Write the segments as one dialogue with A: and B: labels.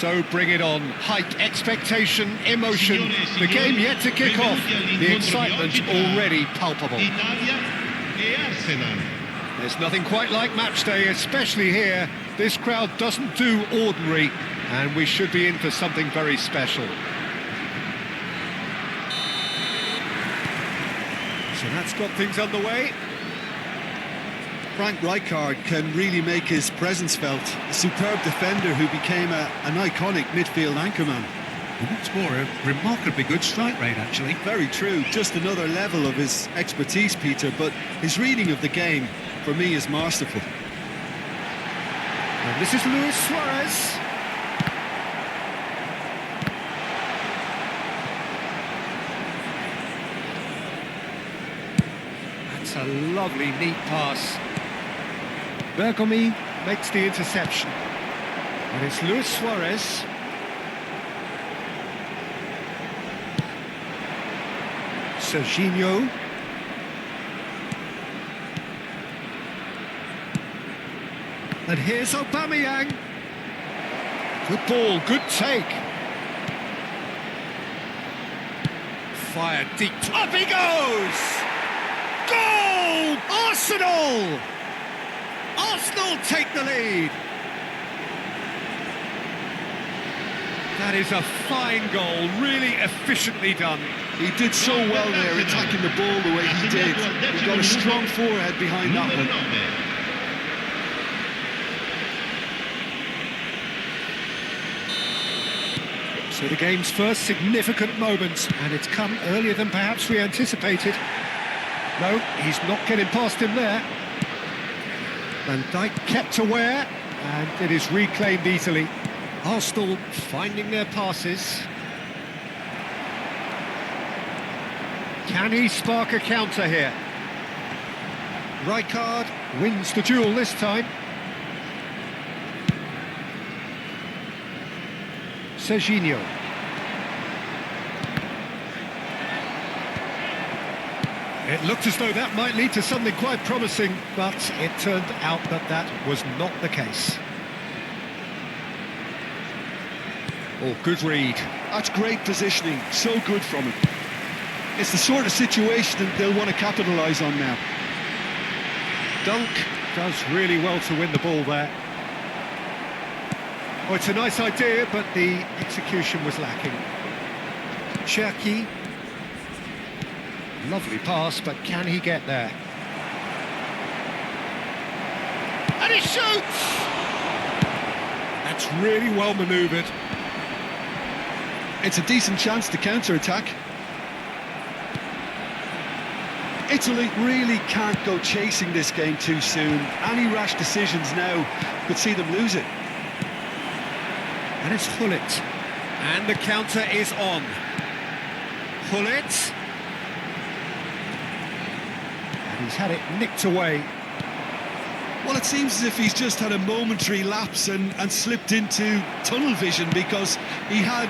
A: So bring it on. Hype, expectation, emotion. The game yet to kick off. The excitement already palpable. There's nothing quite like match day, especially here. This crowd doesn't do ordinary, and we should be in for something very special. So that's got things underway.
B: Frank Rijkaard can really make his presence felt. A superb defender who became an iconic midfield anchorman.
C: And what's more, a remarkably good strike rate, actually.
B: Very true, just another level of his expertise, Peter, but his reading of the game, for me, is masterful.
A: And this is Luis Suarez. That's a lovely, neat pass. Bergomi makes the interception. And it's Luis Suarez. Serginho. And here's Aubameyang. Good ball, good take. Fired deep. Up he goes! Goal! Arsenal! Arsenal take the lead. That is a fine goal, really efficiently done.
B: He did so well there, attacking the ball the way he did. He got a strong forehead behind that one.
A: So the game's first significant moment, and it's come earlier than perhaps we anticipated. No, he's not getting past him there. Van Dijk kept aware, and it is reclaimed easily. Arsenal finding their passes. Can he spark a counter here? Rijkaard wins the duel this time. Serginho. It looked as though that might lead to something quite promising, but it turned out that that was not the case. Oh, good read.
B: That's great positioning, so good from him. It's the sort of situation that they'll want to capitalise on now.
A: Dunk does really well to win the ball there. Oh, it's a nice idea, but the execution was lacking. Cherki. Lovely pass, but can he get there? And he shoots! That's really well manoeuvred.
B: It's a decent chance to counter-attack. Italy really can't go chasing this game too soon. Any rash decisions now could see them lose it.
A: And it's Gullit. And the counter is on. Gullit. And he's had it nicked away.
B: Well, it seems as if he's just had a momentary lapse and slipped into tunnel vision, because he had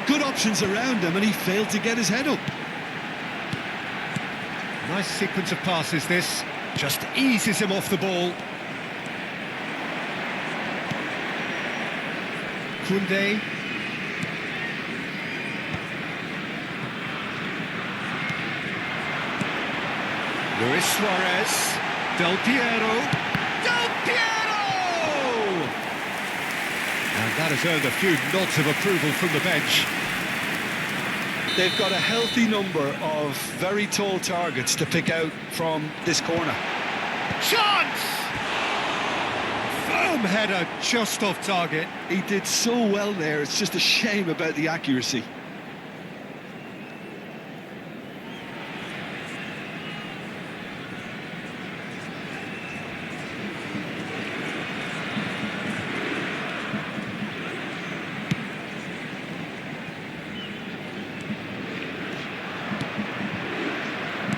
B: good options around him and he failed to get his head up.
A: Nice sequence of passes this, just eases him off the ball. Koundé. Luis Suarez. Del Piero. Del Piero! And that has earned a few nods of approval from the bench.
B: They've got a healthy number of very tall targets to pick out from this corner.
A: Chance! Firm header, just off target.
B: He did so well there, it's just a shame about the accuracy.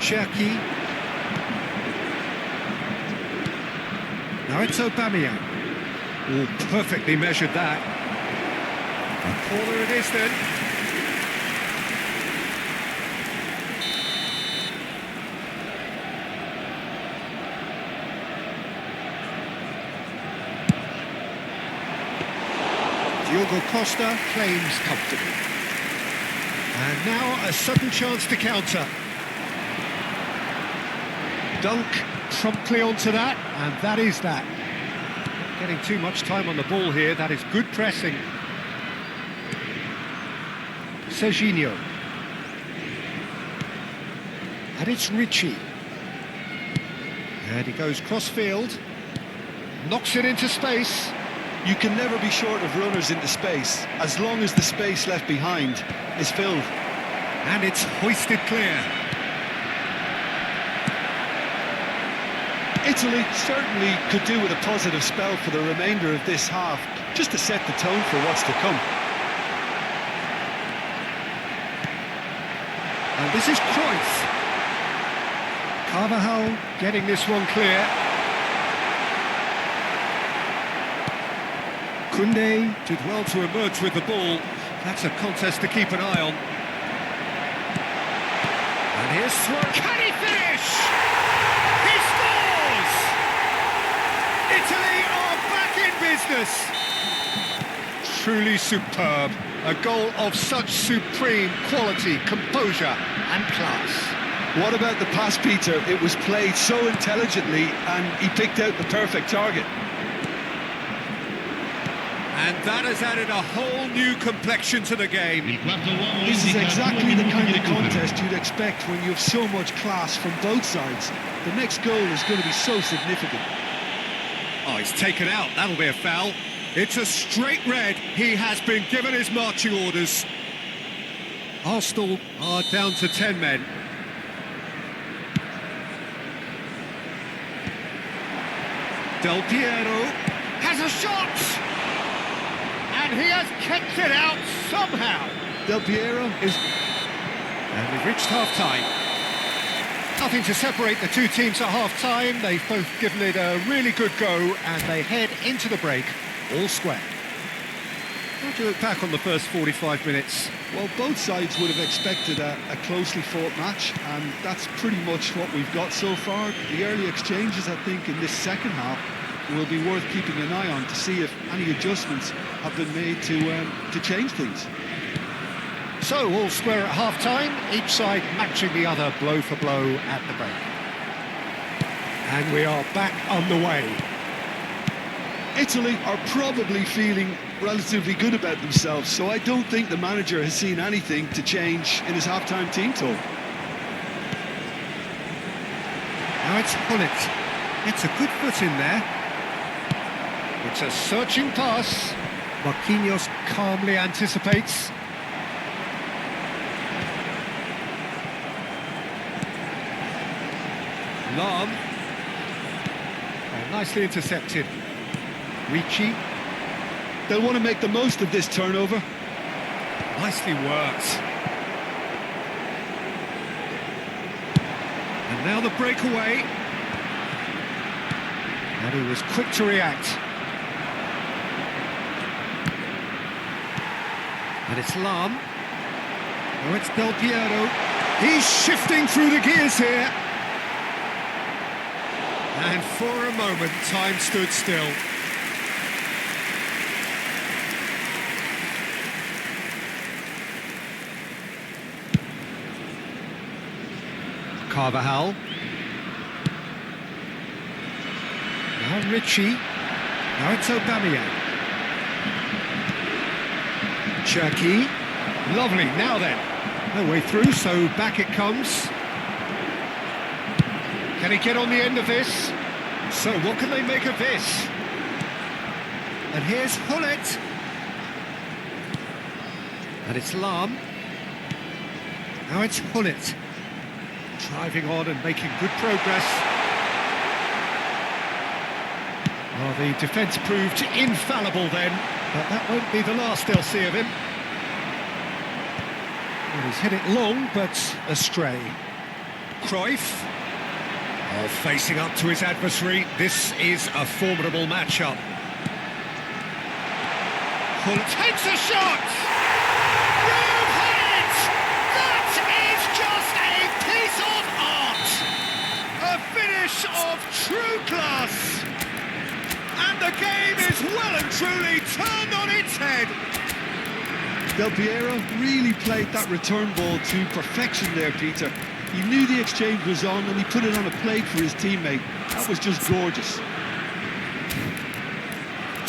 A: Cherki. Now it's Aubameyang. Oh, perfectly measured that. A corner it is then. Diogo Costa claims comfortably. And now a sudden chance to counter. Dunk promptly onto that, and that is that. Not getting too much time on the ball here, that is good pressing. Serginho. And it's Ricci. And he goes cross-field. Knocks it into space.
B: You can never be short of runners into space, as long as the space left behind is filled.
A: And it's hoisted clear.
B: Italy certainly could do with a positive spell for the remainder of this half, just to set the tone for what's to come.
A: And this is Cruyff. Carvajal getting this one clear. Koundé did well to emerge with the ball. That's a contest to keep an eye on. And here's Suarez. Can he finish? He scores! Italy are back in business. Truly superb. A goal of such supreme quality, composure and class.
B: What about the pass, Peter? It was played so intelligently and he picked out the perfect target.
A: And that has added a whole new complexion to the game.
B: This is exactly the kind of contest you'd expect when you have so much class from both sides. The next goal is going to be so significant.
A: Oh, he's taken out. That'll be a foul. It's a straight red. He has been given his marching orders. Arsenal are down to 10 men. Del Piero has a shot! And he has kept it out somehow.
B: Del Piero is...
A: And we've reached half-time. Nothing to separate the two teams at half-time. They've both given it a really good go, and they head into the break all square. How do you look back on the first 45 minutes?
B: Well, both sides would have expected a closely fought match, and that's pretty much what we've got so far. The early exchanges, I think, in this second half will be worth keeping an eye on to see if any adjustments have been made to change things.
A: So, all square at half-time, each side matching the other blow for blow at the break. And we are back underway.
B: Italy are probably feeling relatively good about themselves, so I don't think the manager has seen anything to change in his half-time team talk.
A: Now it's Hullet. It's a good foot in there. It's a searching pass. Marquinhos calmly anticipates. Lam. Oh, nicely intercepted. Ricci.
B: They'll want to make the most of this turnover.
A: Nicely worked. And now the breakaway. And he was quick to react. And it's Lam. Oh, it's Del Piero. He's shifting through the gears here. And for a moment, time stood still. Carvajal. Now Ricci. Now it's Aubameyang. Cherki. Lovely, now then. No way through, so back it comes. Can he get on the end of this? So what can they make of this? And here's Hullet. And it's Lam. Now it's Hullet. Driving on and making good progress. Well, the defence proved infallible then, but that won't be the last they'll see of him. Well, he's hit it long, but astray. Cruyff. Oh, facing up to his adversary. This is a formidable matchup. Hullet takes a shot! You've had it! That is just a piece of art! A finish of true class! And the game is well and truly truly turned on its head.
B: Del Piero really played that return ball to perfection there, Peter. He knew the exchange was on and he put it on a plate for his teammate. That was just gorgeous.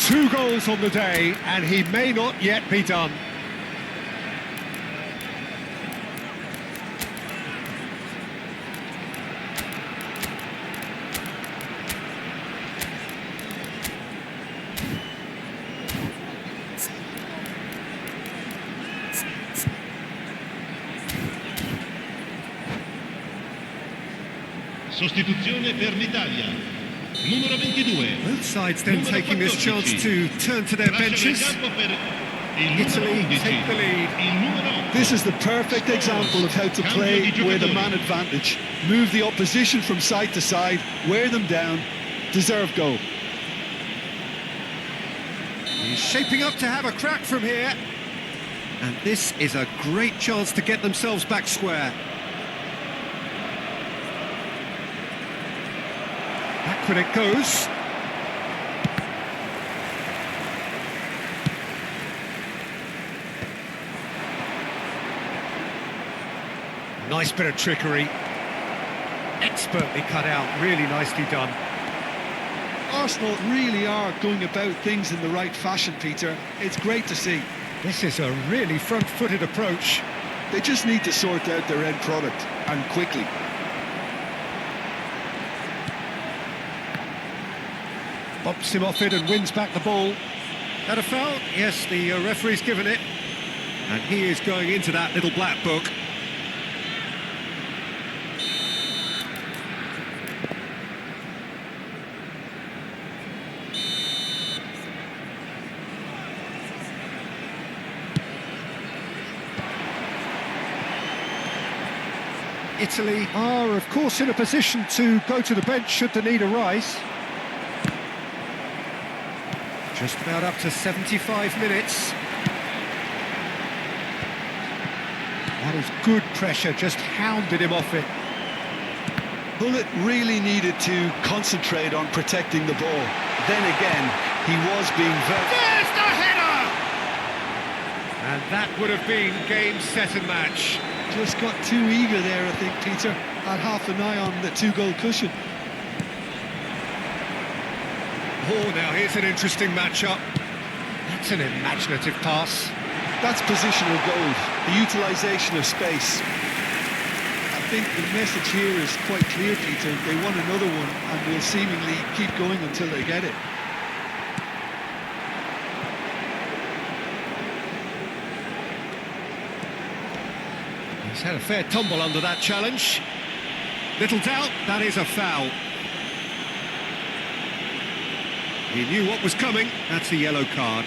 A: 2 goals on the day, and he may not yet be done.
D: Sostituzione per l'Italia. Numero 22.
A: Both sides then taking this chance to turn to their benches. Italy take the lead.
B: This is the perfect example of how to play with a man advantage. Move the opposition from side to side, wear them down, deserve goal.
A: He's shaping up to have a crack from here. And this is a great chance to get themselves back square. Backward it goes. Nice bit of trickery. Expertly cut out, really nicely done.
B: Arsenal really are going about things in the right fashion, Peter. It's great to see.
A: This is a really front-footed approach.
B: They just need to sort out their end product, and quickly.
A: Bumps him off it and wins back the ball. Had a foul? Yes, the referee's given it. And he is going into that little black book. Italy are, of course, in a position to go to the bench should the need arise. Just about up to 75 minutes. That is good pressure, just hounded him off it.
B: Bullet really needed to concentrate on protecting the ball. Then again, he was being very...
A: There's the header! And that would have been game, set and match.
B: Just got too eager there, I think, Peter. Had half an eye on the 2-goal cushion.
A: Oh, now here's an interesting matchup. That's an imaginative pass.
B: That's positional goal, the utilisation of space. I think the message here is quite clear, Peter. They want another one and will seemingly keep going until they get it.
A: He's had a fair tumble under that challenge. Little doubt, that is a foul. He knew what was coming, that's a yellow card.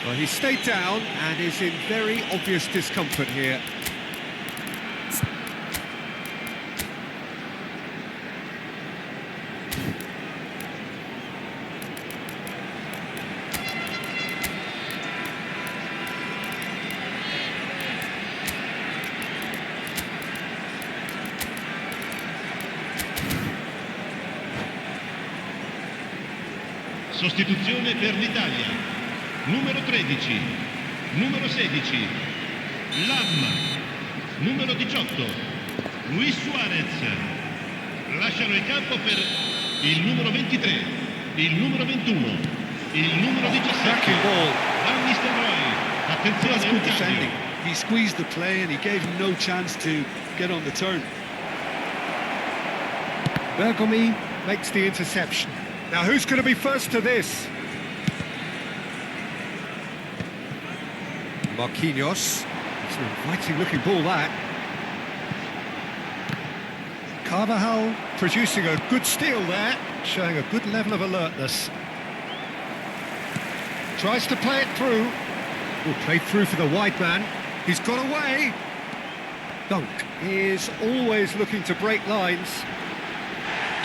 A: Well, he stayed down and is in very obvious discomfort here.
D: Sostituzione per l'Italia. Numero 13, numero 16, Lam, numero 18, Luis Suarez. Lasciano il campo per il numero 23, il numero 21, il numero 17. Van Nistelrooy. Attenzione,
B: That's good defending. He squeezed the play and he gave him no chance to get on the turn.
A: Bergomi makes the interception. Now who's going to be first to this? Marquinhos. It's an inviting looking ball, that. Carvajal producing a good steal there, showing a good level of alertness. Tries to play it through. Oh, played through for the wide man. He's got away. Dunk is always looking to break lines.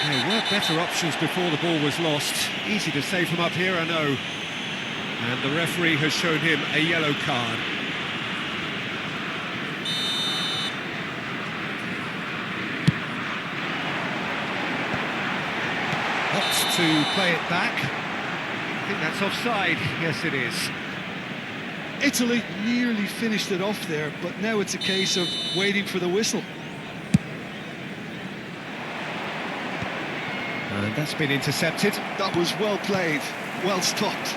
A: There were better options before the ball was lost. Easy to save from up here, I know. And the referee has shown him a yellow card. Opts to play it back. think that's offside. Yes, it is.
B: Italy nearly finished it off there, but now it's a case of waiting for the whistle.
A: And that's been intercepted.
B: That was well played, well stopped.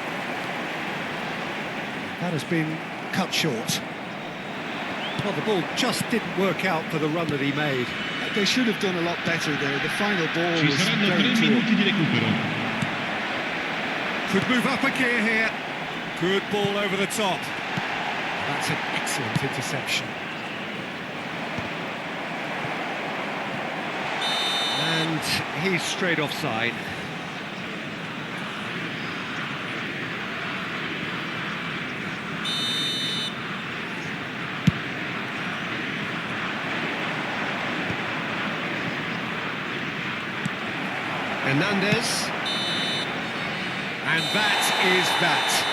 A: That has been cut short. Well, the ball just didn't work out for the run that he made.
B: They should have done a lot better there. The final ball
D: Ci
B: was
D: saranno
B: very
D: 3
B: poor.
D: minuti di recupero.
A: Could move up a gear here. Good ball over the top. That's an excellent interception. And he's straight offside. Hernandez. And that is that.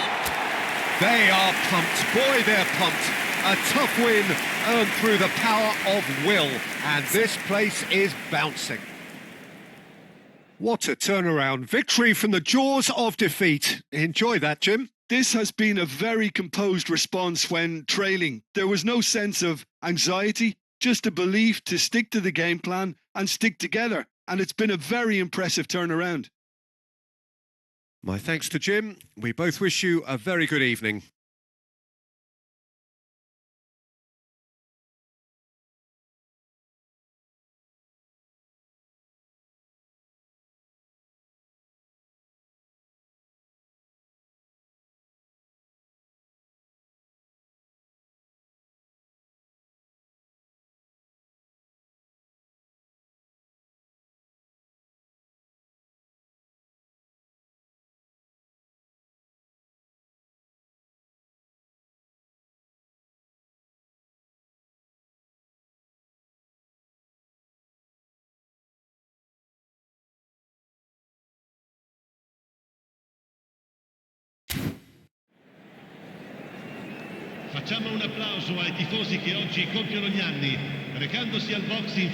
A: They are pumped. Boy, they're pumped. A tough win earned through the power of will. And this place is bouncing. What a turnaround. Victory from the jaws of defeat. Enjoy that, Jim.
B: This has been a very composed response when trailing. There was no sense of anxiety, just a belief to stick to the game plan and stick together. And it's been a very impressive turnaround.
A: My thanks to Jim. We both wish you a very good evening.
D: Facciamo un applauso ai tifosi che oggi compiono gli anni, recandosi al box in